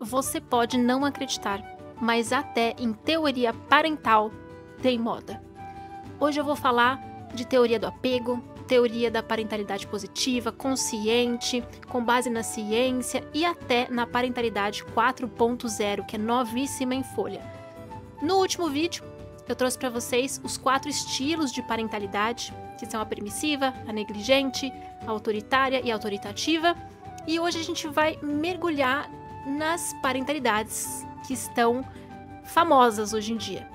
Você pode não acreditar, mas até em teoria parental tem moda. Hoje eu vou falar de teoria do apego, teoria da parentalidade positiva, consciente, com base na ciência e até na parentalidade 4.0, que é novíssima em folha. No último vídeo, eu trouxe para vocês os 4 estilos de parentalidade, que são a permissiva, a negligente, a autoritária e a autoritativa. E hoje a gente vai mergulhar nas parentalidades que estão famosas hoje em dia.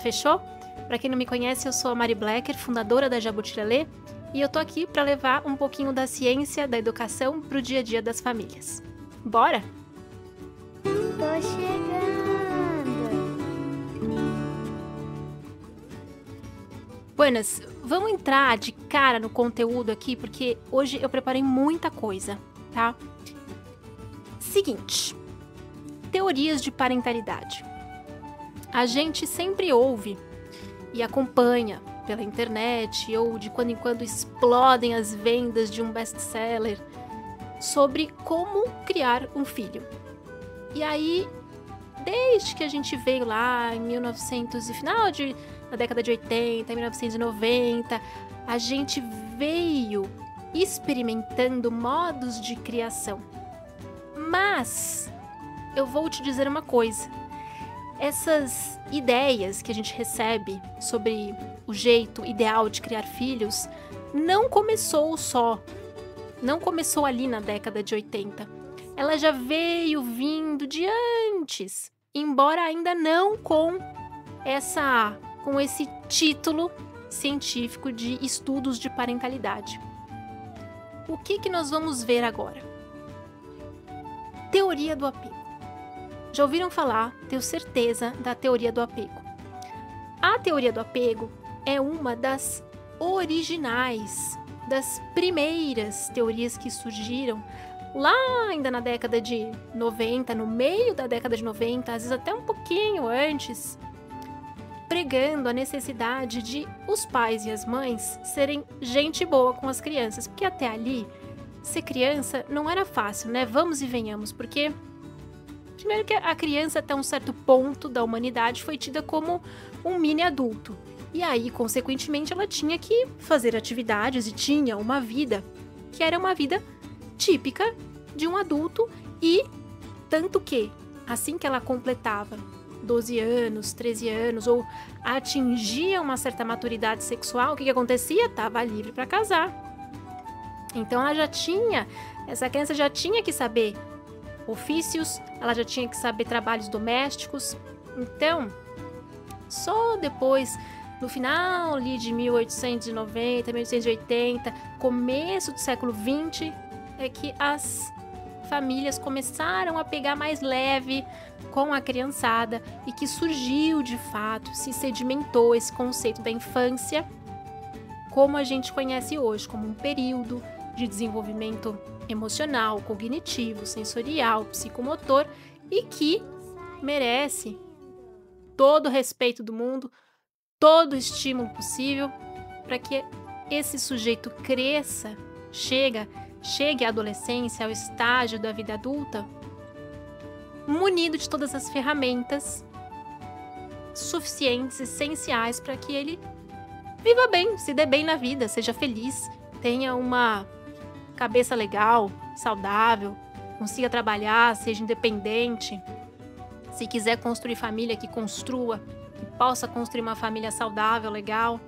Fechou? Para quem não me conhece, eu sou a Mari Blecker, fundadora da Jabutiralê, e eu tô aqui para levar um pouquinho da ciência, da educação para o dia a dia das famílias. Bora? Tô chegando. Buenas, vamos entrar de cara no conteúdo aqui, porque hoje eu preparei muita coisa, tá? Seguinte, teorias de parentalidade. A gente sempre ouve e acompanha pela internet ou de quando em quando explodem as vendas de um best-seller sobre como criar um filho. E aí, desde que a gente veio lá em 1900 e final da década de 80, 1990, a gente veio experimentando modos de criação. Mas eu vou te dizer uma coisa. Essas ideias que a gente recebe sobre o jeito ideal de criar filhos não começou ali na década de 80. Ela já veio vindo de antes, embora ainda não com esse título científico de estudos de parentalidade. O que nós vamos ver agora? Teoria do apego. Já ouviram falar, tenho certeza, da teoria do apego. A teoria do apego é uma das originais, das primeiras teorias que surgiram lá ainda na década de 90, no meio da década de 90, às vezes até um pouquinho antes, pregando a necessidade de os pais e as mães serem gente boa com as crianças, porque até ali, ser criança não era fácil, né? Vamos e venhamos, porque primeiro que a criança até um certo ponto da humanidade foi tida como um mini adulto. E aí, consequentemente, ela tinha que fazer atividades e tinha uma vida que era uma vida típica de um adulto e tanto que, assim que ela completava 12 anos, 13 anos ou atingia uma certa maturidade sexual, o que acontecia? Estava livre para casar. Então essa criança já tinha que saber ofícios, ela já tinha que saber trabalhos domésticos. Então, só depois, no final ali de 1890, 1880, começo do século XX, é que as famílias começaram a pegar mais leve com a criançada e que surgiu de fato, se sedimentou esse conceito da infância como a gente conhece hoje, como um período de desenvolvimento emocional, cognitivo, sensorial, psicomotor e que merece todo o respeito do mundo, todo o estímulo possível para que esse sujeito cresça, chegue à adolescência, ao estágio da vida adulta, munido de todas as ferramentas suficientes, essenciais para que ele viva bem, se dê bem na vida, seja feliz, tenha uma cabeça legal, saudável, consiga trabalhar, seja independente. Se quiser construir família, que construa, que possa construir uma família saudável, legal.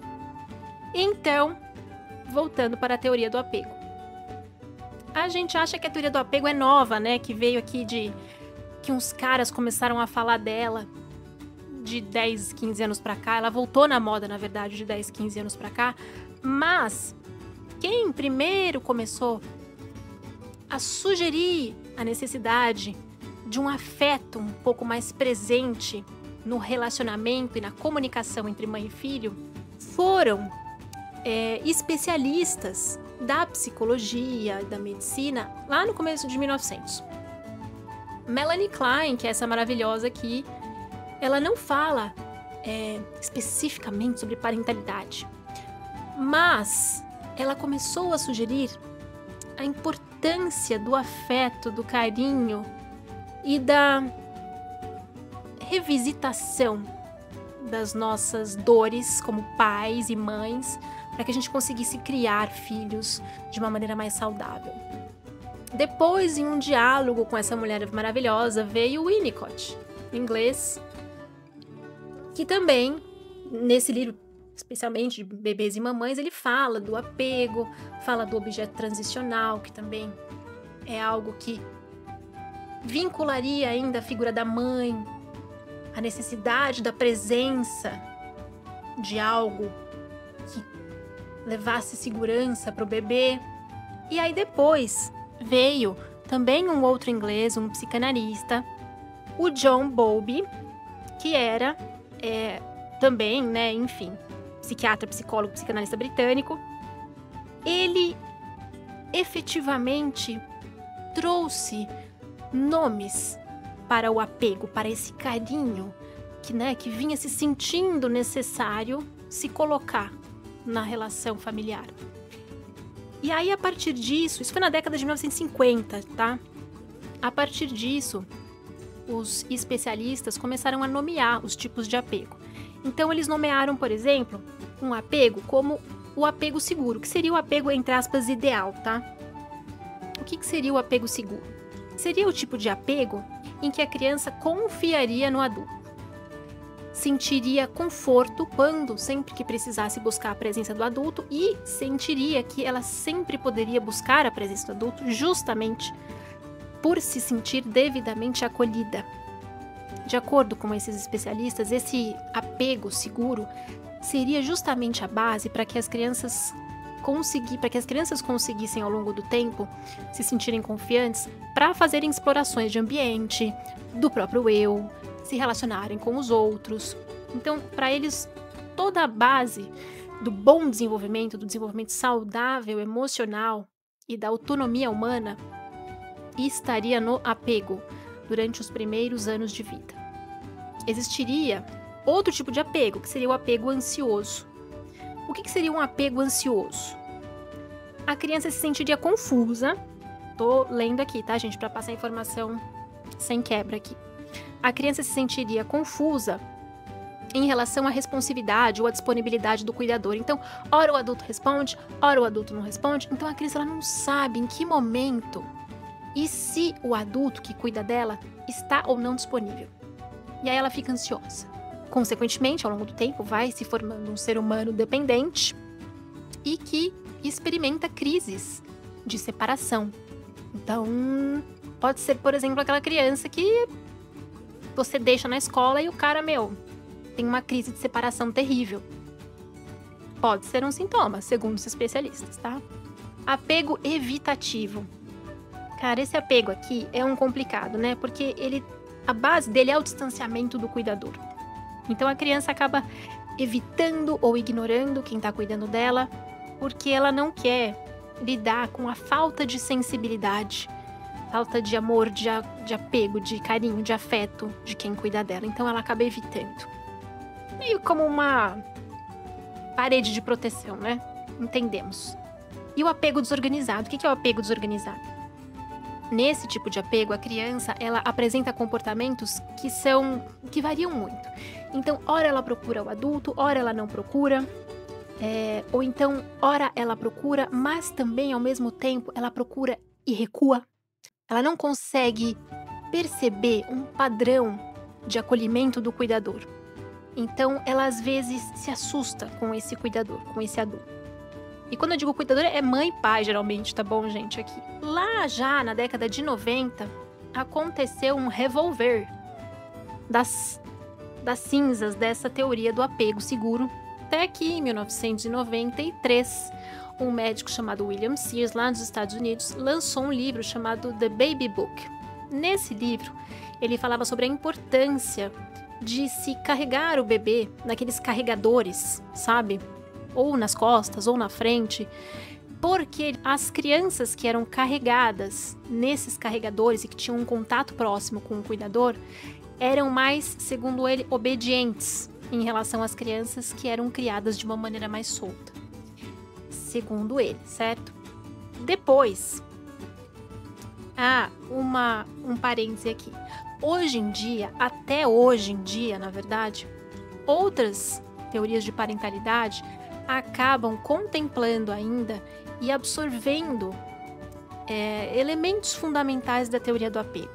Então, voltando para a teoria do apego. A gente acha que a teoria do apego é nova, né? Que veio aqui que uns caras começaram a falar dela de 10, 15 anos pra cá. Ela voltou na moda, na verdade, de 10, 15 anos pra cá. Mas quem primeiro começou a sugerir a necessidade de um afeto um pouco mais presente no relacionamento e na comunicação entre mãe e filho foram especialistas da psicologia e da medicina lá no começo de 1900. Melanie Klein, que é essa maravilhosa aqui, ela não fala especificamente sobre parentalidade, mas ela começou a sugerir a importância do afeto, do carinho e da revisitação das nossas dores como pais e mães, para que a gente conseguisse criar filhos de uma maneira mais saudável. Depois, em um diálogo com essa mulher maravilhosa, veio o Winnicott, em inglês, que também, nesse livro, especialmente de bebês e mamães, ele fala do apego, fala do objeto transicional, que também é algo que vincularia ainda a figura da mãe, a necessidade da presença de algo que levasse segurança para o bebê. E aí depois veio também um outro inglês, um psicanalista, o John Bowlby, que era também, né, enfim, psiquiatra, psicólogo, psicanalista britânico. Ele efetivamente trouxe nomes para o apego, para esse carinho que vinha se sentindo necessário se colocar na relação familiar. E aí, a partir disso, isso foi na década de 1950, tá? A partir disso, os especialistas começaram a nomear os tipos de apego. Então, eles nomearam, por exemplo, um apego como o apego seguro, que seria o apego, entre aspas, ideal, tá? O que seria o apego seguro? Seria o tipo de apego em que a criança confiaria no adulto. Sentiria conforto sempre que precisasse buscar a presença do adulto e sentiria que ela sempre poderia buscar a presença do adulto justamente por se sentir devidamente acolhida. De acordo com esses especialistas, esse apego seguro seria justamente a base para que as crianças conseguissem ao longo do tempo se sentirem confiantes para fazerem explorações de ambiente, do próprio eu, se relacionarem com os outros. Então, para eles, toda a base do bom desenvolvimento, do desenvolvimento saudável, emocional e da autonomia humana estaria no apego durante os primeiros anos de vida. Existiria outro tipo de apego, que seria o apego ansioso. O que seria um apego ansioso? A criança se sentiria confusa. Tô lendo aqui, tá, gente? Para passar a informação sem quebra aqui. A criança se sentiria confusa em relação à responsividade ou à disponibilidade do cuidador. Então, ora o adulto responde, ora o adulto não responde. Então, a criança ela não sabe em que momento e se o adulto que cuida dela está ou não disponível. E aí ela fica ansiosa. Consequentemente, ao longo do tempo, vai se formando um ser humano dependente e que experimenta crises de separação. Então, pode ser, por exemplo, aquela criança que você deixa na escola e o cara, tem uma crise de separação terrível. Pode ser um sintoma, segundo os especialistas, tá? Apego evitativo. Cara, esse apego aqui é um complicado, né? Porque a base dele é o distanciamento do cuidador. Então, a criança acaba evitando ou ignorando quem está cuidando dela, porque ela não quer lidar com a falta de sensibilidade, falta de amor, de apego, de carinho, de afeto de quem cuida dela. Então, ela acaba evitando. Meio como uma parede de proteção, né? Entendemos. E o apego desorganizado. O que é o apego desorganizado? Nesse tipo de apego, a criança, ela apresenta comportamentos que variam muito. Então, ora ela procura o adulto, ora ela não procura. Ou então, ora ela procura, mas também, ao mesmo tempo, ela procura e recua. Ela não consegue perceber um padrão de acolhimento do cuidador. Então, ela às vezes se assusta com esse cuidador, com esse adulto. E quando eu digo cuidador, é mãe e pai, geralmente, tá bom, gente, aqui. Lá já, na década de 90, aconteceu um revolver das cinzas dessa teoria do apego seguro. Até que, em 1993, um médico chamado William Sears, lá nos Estados Unidos, lançou um livro chamado The Baby Book. Nesse livro, ele falava sobre a importância de se carregar o bebê naqueles carregadores, sabe? Ou nas costas, ou na frente, porque as crianças que eram carregadas nesses carregadores e que tinham um contato próximo com o cuidador, eram mais, segundo ele, obedientes em relação às crianças que eram criadas de uma maneira mais solta. Segundo ele, certo? Depois, um parêntese aqui. Hoje em dia, até hoje em dia, na verdade, outras teorias de parentalidade acabam contemplando ainda e absorvendo elementos fundamentais da teoria do apego.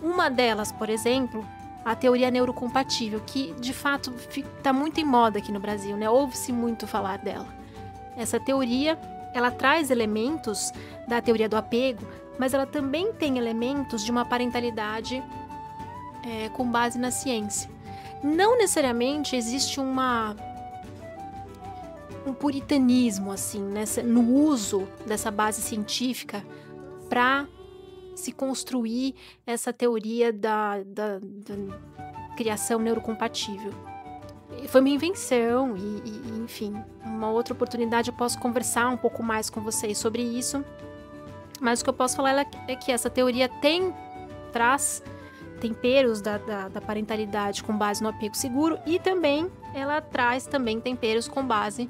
Uma delas, por exemplo, a teoria neurocompatível, que de fato está muito em moda aqui no Brasil, né? Ouve-se muito falar dela. Essa teoria, ela traz elementos da teoria do apego, mas ela também tem elementos de uma parentalidade com base na ciência. Não necessariamente existe um puritanismo assim, no uso dessa base científica para se construir essa teoria da criação neurocompatível. Foi uma invenção e, enfim, uma outra oportunidade eu posso conversar um pouco mais com vocês sobre isso, mas o que eu posso falar é que essa teoria traz temperos da parentalidade com base no apego seguro e também ela traz também temperos com base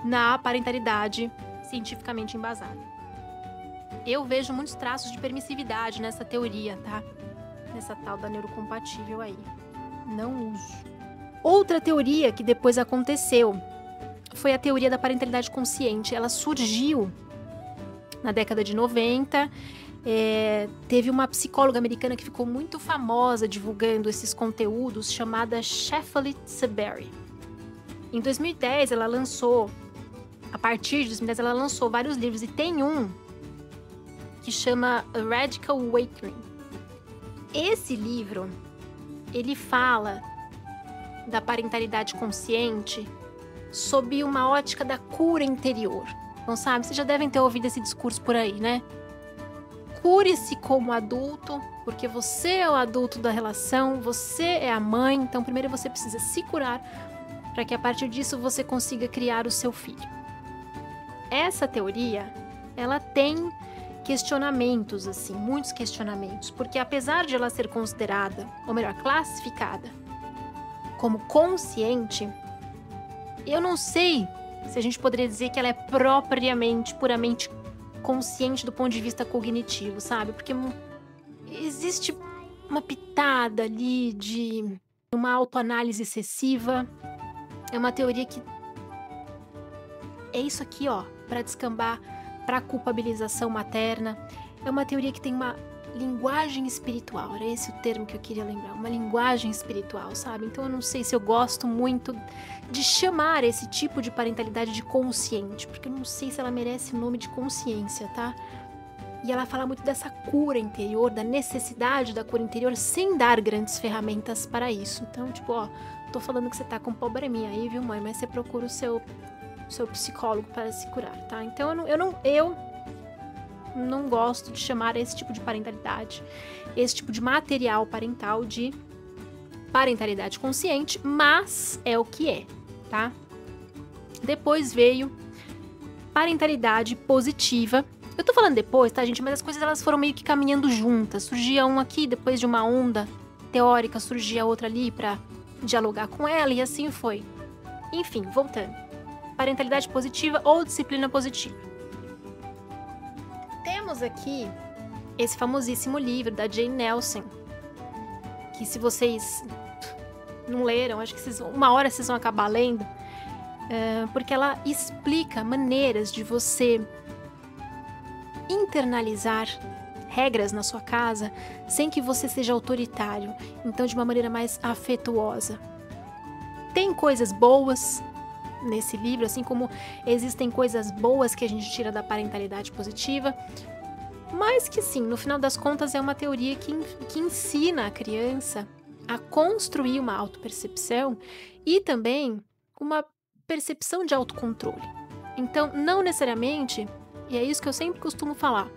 na parentalidade cientificamente embasada. Eu vejo muitos traços de permissividade nessa teoria, tá? Nessa tal da neurocompatível aí. Não uso. Outra teoria que depois aconteceu foi a teoria da parentalidade consciente. Ela surgiu na década de 90. Teve uma psicóloga americana que ficou muito famosa divulgando esses conteúdos, chamada Shefali Tsabary. Em 2010, a partir de 2010, ela lançou vários livros, e tem um que chama A Radical Awakening. Esse livro, ele fala da parentalidade consciente sob uma ótica da cura interior. Então, sabe, vocês já devem ter ouvido esse discurso por aí, né? Cure-se como adulto, porque você é o adulto da relação, você é a mãe, então primeiro você precisa se curar para que a partir disso você consiga criar o seu filho. Essa teoria, ela tem questionamentos, assim, muitos questionamentos, porque apesar de ela ser considerada, ou melhor, classificada como consciente, eu não sei se a gente poderia dizer que ela é puramente consciente do ponto de vista cognitivo, sabe? Porque existe uma pitada ali de uma autoanálise excessiva. É uma teoria que é isso aqui, ó, para descambar para culpabilização materna. É uma teoria que tem uma linguagem espiritual, era esse o termo que eu queria lembrar, uma linguagem espiritual, sabe? Então eu não sei se eu gosto muito de chamar esse tipo de parentalidade de consciente, porque eu não sei se ela merece o nome de consciência, tá? E ela fala muito dessa cura interior, da necessidade da cura interior, sem dar grandes ferramentas para isso. Então, tipo, ó, tô falando que você tá com probleminha aí, viu, mãe? Mas você procura o seu psicólogo para se curar, tá? Então eu não gosto de chamar esse tipo de parentalidade, esse tipo de material parental de parentalidade consciente, mas é o que é, tá? Depois veio parentalidade positiva. Eu tô falando depois, tá, gente? Mas as coisas elas foram meio que caminhando juntas. Surgia um aqui, depois de uma onda teórica, surgia outra ali para dialogar com ela e assim foi. Enfim, voltando. Parentalidade positiva ou disciplina positiva. Temos aqui esse famosíssimo livro da Jane Nelson, que se vocês não leram, acho que uma hora vocês vão acabar lendo, porque ela explica maneiras de você internalizar regras na sua casa sem que você seja autoritário, então de uma maneira mais afetuosa. Tem coisas boas nesse livro, assim como existem coisas boas que a gente tira da parentalidade positiva, mas que sim, no final das contas é uma teoria que ensina a criança a construir uma autopercepção e também uma percepção de autocontrole. Então, não necessariamente, e é isso que eu sempre costumo falar,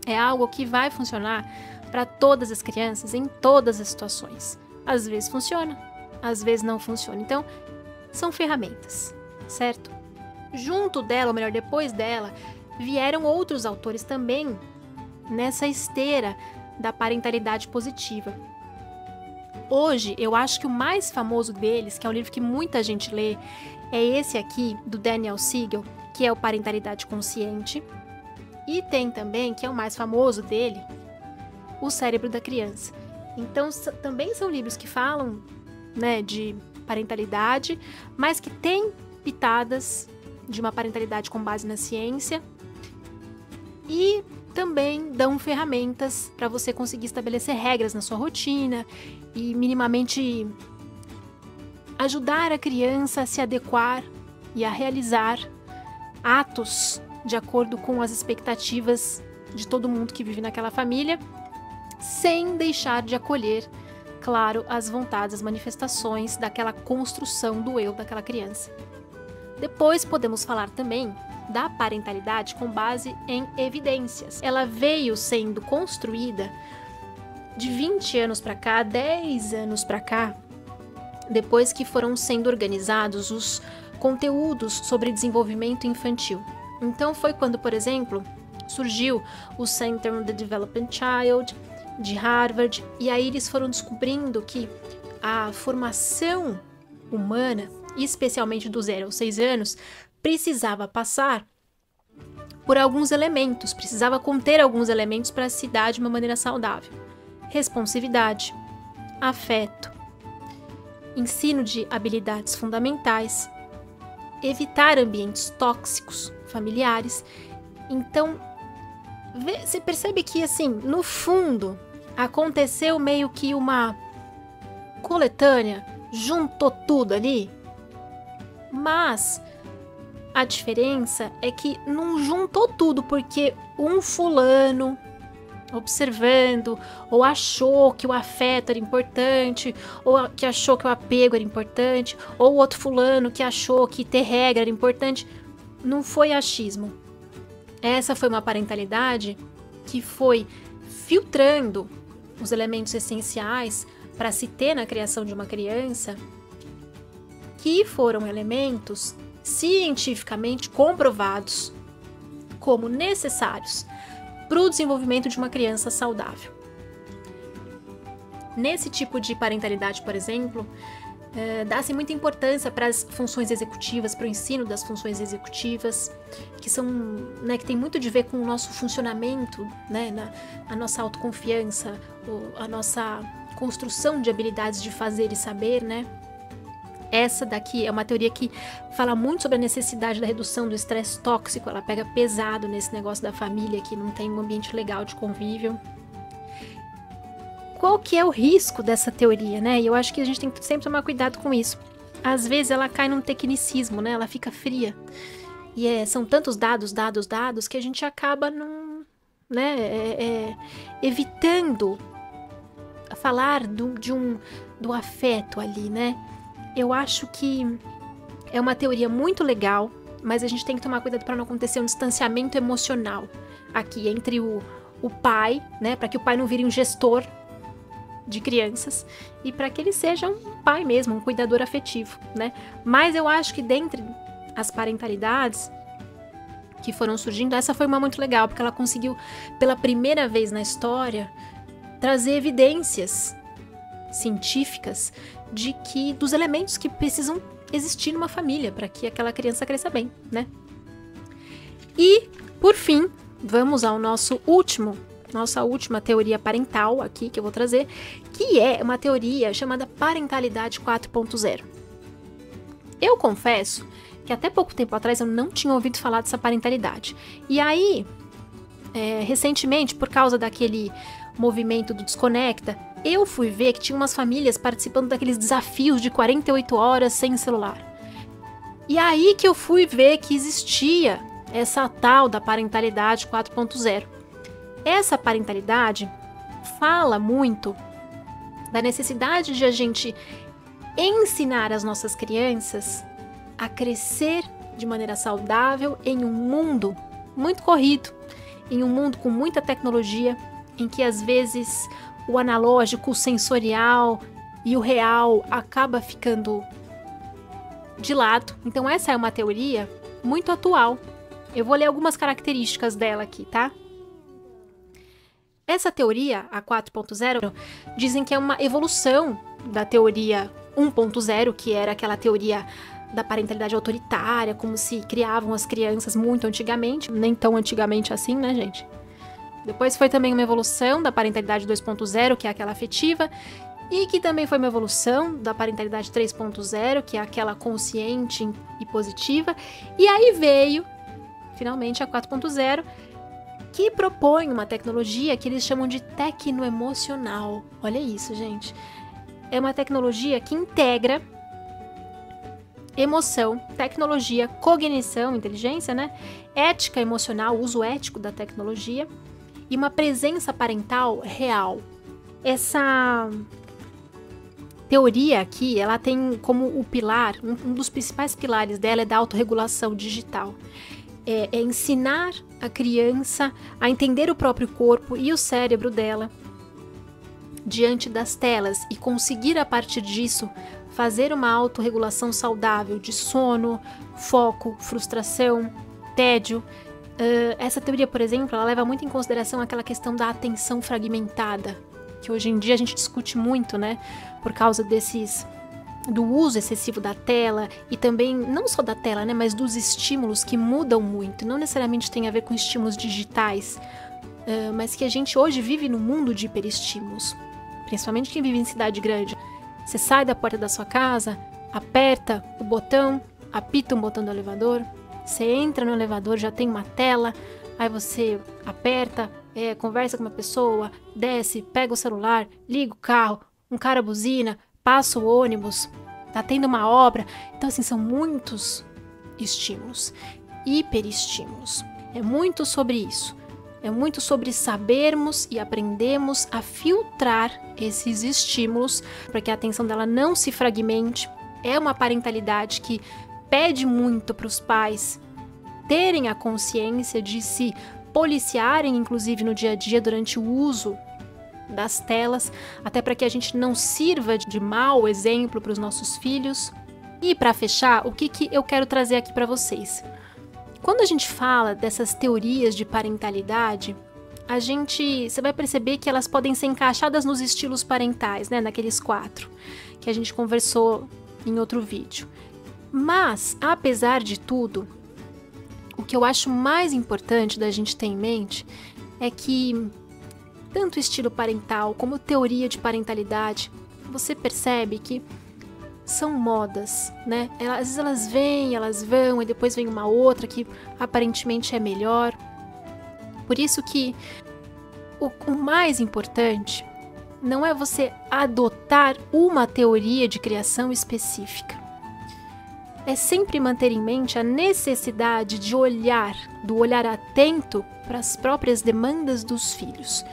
é algo que vai funcionar para todas as crianças, em todas as situações. Às vezes funciona, às vezes não funciona. Então, são ferramentas, certo? Junto dela, ou melhor, depois dela, vieram outros autores também nessa esteira da parentalidade positiva. Hoje, eu acho que o mais famoso deles, que é um livro que muita gente lê, é esse aqui, do Daniel Siegel, que é o Parentalidade Consciente. E tem também, que é o mais famoso dele, o cérebro da criança. Então, também são livros que falam, né, de parentalidade, mas que têm pitadas de uma parentalidade com base na ciência e também dão ferramentas para você conseguir estabelecer regras na sua rotina e minimamente ajudar a criança a se adequar e a realizar atos de acordo com as expectativas de todo mundo que vive naquela família, sem deixar de acolher, claro, as vontades, as manifestações daquela construção do eu daquela criança. Depois podemos falar também da parentalidade com base em evidências. Ela veio sendo construída de 20 anos para cá, 10 anos para cá, depois que foram sendo organizados os conteúdos sobre desenvolvimento infantil. Então foi quando, por exemplo, surgiu o Center on the Developing Child de Harvard, e aí eles foram descobrindo que a formação humana, especialmente do 0 aos 6 anos, precisava passar por alguns elementos, precisava conter alguns elementos para se dar de uma maneira saudável. Responsividade, afeto, ensino de habilidades fundamentais, evitar ambientes tóxicos, familiares. Então, você percebe que, assim, no fundo, aconteceu meio que uma coletânea, juntou tudo ali, mas a diferença é que não juntou tudo porque um fulano observando, ou achou que o afeto era importante, ou que achou que o apego era importante, ou outro fulano que achou que ter regra era importante. Não foi achismo. Essa foi uma parentalidade que foi filtrando os elementos essenciais para se ter na criação de uma criança, que foram elementos cientificamente comprovados como necessários para o desenvolvimento de uma criança saudável. Nesse tipo de parentalidade, por exemplo, dá-se muita importância para as funções executivas, para o ensino das funções executivas, que são, né, que tem muito de ver com o nosso funcionamento, né, a nossa autoconfiança, a nossa construção de habilidades de fazer e saber, né? Essa daqui é uma teoria que fala muito sobre a necessidade da redução do estresse tóxico. Ela pega pesado nesse negócio da família que não tem um ambiente legal de convívio. Qual que é o risco dessa teoria, né? E eu acho que a gente tem que sempre tomar cuidado com isso. Às vezes ela cai num tecnicismo, né? Ela fica fria. E são tantos dados, que a gente acaba evitando falar do afeto ali, né? Eu acho que é uma teoria muito legal, mas a gente tem que tomar cuidado para não acontecer um distanciamento emocional aqui entre o pai, né? Para que o pai não vire um gestor de crianças e para que ele seja um pai mesmo, um cuidador afetivo, né? Mas eu acho que dentre as parentalidades que foram surgindo, essa foi uma muito legal, porque ela conseguiu, pela primeira vez na história, trazer evidências científicas dos elementos que precisam existir numa família para que aquela criança cresça bem, né? E, por fim, vamos ao nossa última teoria parental aqui que eu vou trazer, que é uma teoria chamada parentalidade 4.0. Eu confesso que até pouco tempo atrás eu não tinha ouvido falar dessa parentalidade. E aí, recentemente, por causa daquele movimento do Desconecta, eu fui ver que tinha umas famílias participando daqueles desafios de 48 horas sem celular. E aí que eu fui ver que existia essa tal da parentalidade 4.0. Essa parentalidade fala muito da necessidade de a gente ensinar as nossas crianças a crescer de maneira saudável em um mundo muito corrido, em um mundo com muita tecnologia, em que às vezes o analógico, o sensorial e o real acaba ficando de lado. Então essa é uma teoria muito atual. Eu vou ler algumas características dela aqui, tá? Essa teoria, a 4.0, dizem que é uma evolução da teoria 1.0, que era aquela teoria da parentalidade autoritária, como se criavam as crianças muito antigamente, nem tão antigamente assim, né, gente? Depois foi também uma evolução da parentalidade 2.0, que é aquela afetiva, e que também foi uma evolução da parentalidade 3.0, que é aquela consciente e positiva. E aí veio, finalmente, a 4.0, que propõe uma tecnologia que eles chamam de tecnoemocional. Olha isso, gente. É uma tecnologia que integra emoção, tecnologia, cognição, inteligência, né? Ética emocional, uso ético da tecnologia e uma presença parental real. Essa teoria aqui, ela tem como o pilar, um dos principais pilares dela é da autorregulação digital. É ensinar a criança a entender o próprio corpo e o cérebro dela diante das telas e conseguir, a partir disso, fazer uma autorregulação saudável de sono, foco, frustração, tédio. Essa teoria, por exemplo, ela leva muito em consideração aquela questão da atenção fragmentada, que hoje em dia a gente discute muito, né? Por causa do uso excessivo da tela e também, não só da tela, né? Mas dos estímulos que mudam muito. Não necessariamente tem a ver com estímulos digitais, mas que a gente hoje vive num mundo de hiperestímulos. Principalmente quem vive em cidade grande. Você sai da porta da sua casa, aperta o botão, apita um botão do elevador, você entra no elevador, já tem uma tela, aí você aperta, conversa com uma pessoa, desce, pega o celular, liga o carro, um cara buzina, passa o ônibus, tá tendo uma obra. Então, assim, são muitos estímulos, hiperestímulos. É muito sobre isso. É muito sobre sabermos e aprendermos a filtrar esses estímulos para que a atenção dela não se fragmente. É uma parentalidade que pede muito para os pais terem a consciência de se policiarem, inclusive no dia a dia, durante o uso das telas, até para que a gente não sirva de mau exemplo para os nossos filhos. E para fechar, o que eu quero trazer aqui para vocês? Quando a gente fala dessas teorias de parentalidade, você vai perceber que elas podem ser encaixadas nos estilos parentais, né? Naqueles 4 que a gente conversou em outro vídeo. Mas, apesar de tudo, o que eu acho mais importante da gente ter em mente é que tanto estilo parental como teoria de parentalidade, você percebe que são modas, né? Às vezes elas vêm, elas vão, e depois vem uma outra que aparentemente é melhor. Por isso que o mais importante não é você adotar uma teoria de criação específica. É sempre manter em mente a necessidade de do olhar atento para as próprias demandas dos filhos.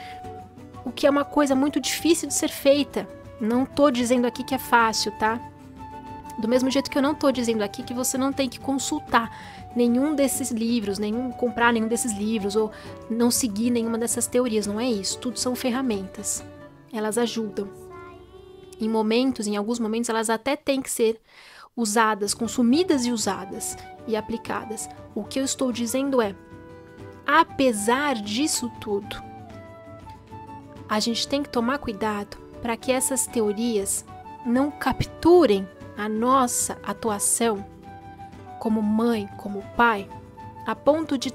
O que é uma coisa muito difícil de ser feita. Não estou dizendo aqui que é fácil, tá? Do mesmo jeito que eu não estou dizendo aqui que você não tem que consultar nenhum desses livros, comprar nenhum desses livros ou não seguir nenhuma dessas teorias. Não é isso. Tudo são ferramentas. Elas ajudam. Em alguns momentos, elas até têm que ser usadas, consumidas e usadas e aplicadas. O que eu estou dizendo é, apesar disso tudo, a gente tem que tomar cuidado para que essas teorias não capturem a nossa atuação como mãe, como pai, a ponto de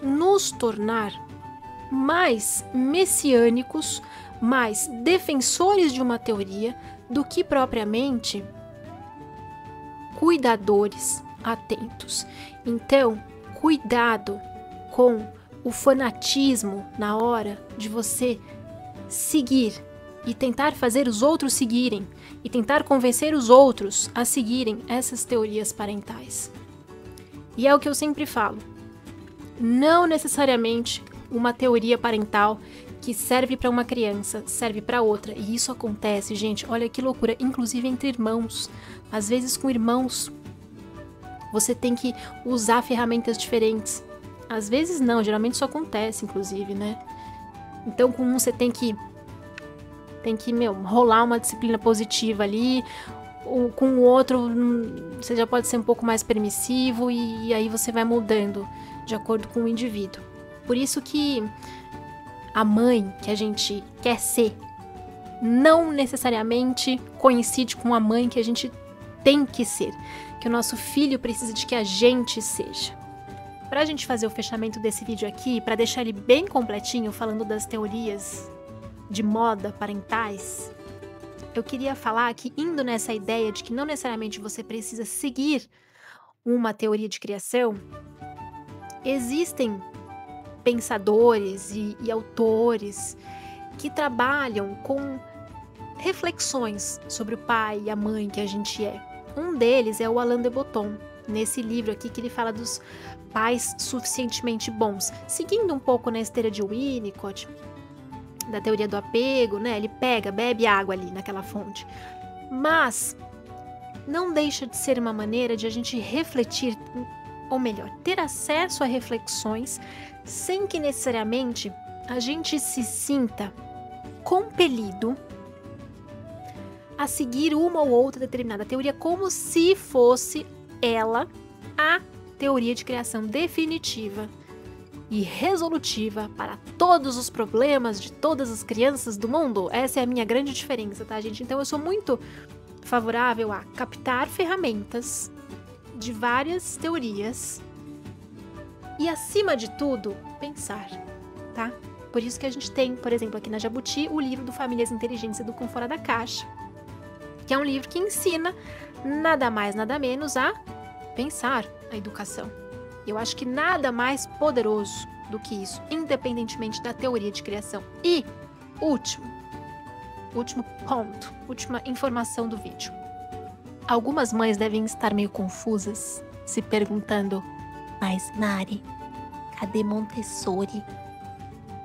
nos tornar mais messiânicos, mais defensores de uma teoria do que propriamente cuidadores atentos. Então, cuidado com o fanatismo na hora de você seguir e tentar fazer os outros seguirem e tentar convencer os outros a seguirem essas teorias parentais. E é o que eu sempre falo. Não necessariamente uma teoria parental que serve para uma criança serve para outra. E isso acontece, gente, olha que loucura, inclusive entre irmãos. Às vezes com irmãos você tem que usar ferramentas diferentes. Às vezes não, geralmente isso acontece, inclusive, né? Então com um você tem que rolar uma disciplina positiva ali, ou com o outro você já pode ser um pouco mais permissivo e aí você vai mudando de acordo com o indivíduo. Por isso que a mãe que a gente quer ser não necessariamente coincide com a mãe que a gente tem que ser, que o nosso filho precisa de que a gente seja. Para a gente fazer o fechamento desse vídeo aqui, para deixar ele bem completinho, falando das teorias de moda parentais, eu queria falar que, indo nessa ideia de que não necessariamente você precisa seguir uma teoria de criação, existem pensadores e autores que trabalham com reflexões sobre o pai e a mãe que a gente é. Um deles é o Alain de Botton, nesse livro aqui que ele fala dos pais suficientemente bons. Seguindo um pouco na esteira de Winnicott, da teoria do apego, né? Ele bebe água ali naquela fonte. Mas não deixa de ser uma maneira de a gente refletir, ou melhor, ter acesso a reflexões sem que necessariamente a gente se sinta compelido a seguir uma ou outra determinada teoria como se fosse ela a teoria de criação definitiva e resolutiva para todos os problemas de todas as crianças do mundo. Essa é a minha grande diferença, tá, gente? Então eu sou muito favorável a captar ferramentas de várias teorias e, acima de tudo, pensar, tá? Por isso que a gente tem, por exemplo, aqui na Jabuti, o livro do Famílias Inteligentes Educam Fora da Caixa, que é um livro que ensina nada mais, nada menos a pensar a educação. Eu acho que nada mais poderoso do que isso, independentemente da teoria de criação. E, último ponto, última informação do vídeo. Algumas mães devem estar meio confusas, se perguntando: mas Mari, cadê Montessori?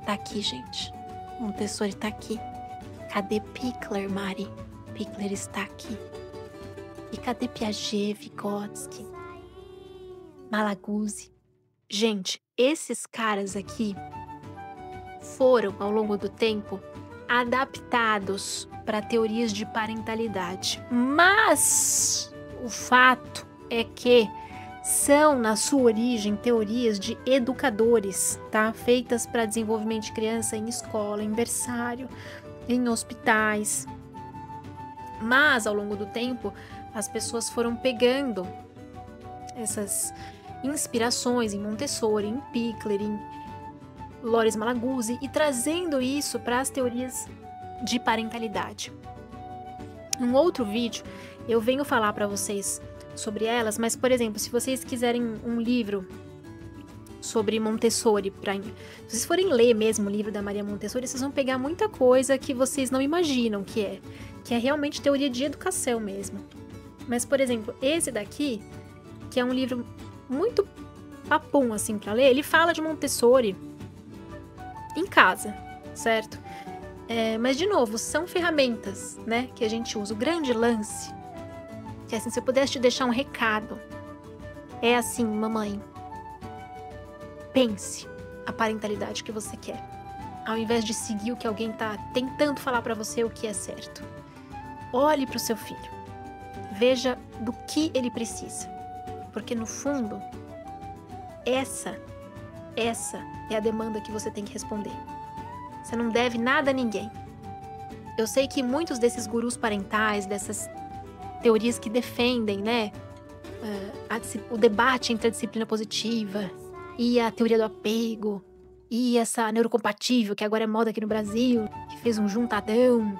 Tá aqui, gente. Montessori tá aqui. Cadê Pickler, Mari? Pickler está aqui. E cadê Piaget, Vygotsky, Malaguzzi? Gente, esses caras aqui foram, ao longo do tempo, adaptados para teorias de parentalidade. Mas o fato é que são, na sua origem, teorias de educadores, tá? Feitas para desenvolvimento de criança em escola, em berçário, em hospitais. Mas, ao longo do tempo, as pessoas foram pegando essas inspirações em Montessori, em Pickler, em Loris Malaguzzi e trazendo isso para as teorias de parentalidade. Num outro vídeo, eu venho falar para vocês sobre elas, mas, por exemplo, se vocês quiserem um livro sobre Montessori, se vocês forem ler mesmo o livro da Maria Montessori, vocês vão pegar muita coisa que vocês não imaginam que é realmente teoria de educação mesmo. Mas, por exemplo, esse daqui, que é um livro muito papum assim para ler, ele fala de Montessori em casa, certo? Mas, de novo, são ferramentas, né, que a gente usa. O grande lance, que assim, se eu pudesse te deixar um recado, é assim: mamãe, pense a parentalidade que você quer, ao invés de seguir o que alguém tá tentando falar para você o que é certo. Olhe para o seu filho, veja do que ele precisa, porque no fundo, essa é a demanda que você tem que responder. Você não deve nada a ninguém. Eu sei que muitos desses gurus parentais, dessas teorias que defendem, né, o debate entre a disciplina positiva e a teoria do apego e essa neurocompatível, que agora é moda aqui no Brasil, que fez um juntadão,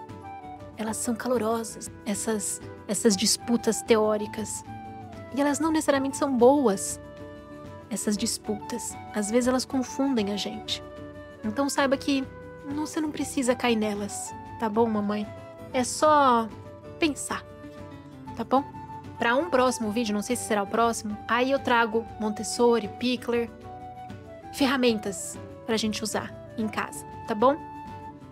elas são calorosas, essas disputas teóricas. E elas não necessariamente são boas, essas disputas. Às vezes elas confundem a gente. Então saiba que você não precisa cair nelas, tá bom, mamãe? É só pensar, tá bom? Para um próximo vídeo, não sei se será o próximo, aí eu trago Montessori, Pickler, ferramentas pra gente usar em casa, tá bom?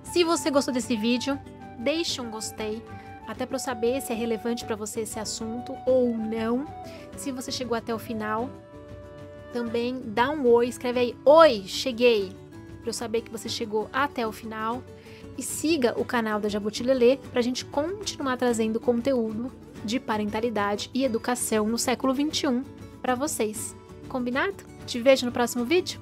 Se você gostou desse vídeo, deixe um gostei, até para eu saber se é relevante para você esse assunto ou não. Se você chegou até o final, também dá um oi, escreve aí: oi, cheguei, para eu saber que você chegou até o final. E siga o canal da Jabuti Lelê para a gente continuar trazendo conteúdo de parentalidade e educação no século XXI para vocês. Combinado? Te vejo no próximo vídeo.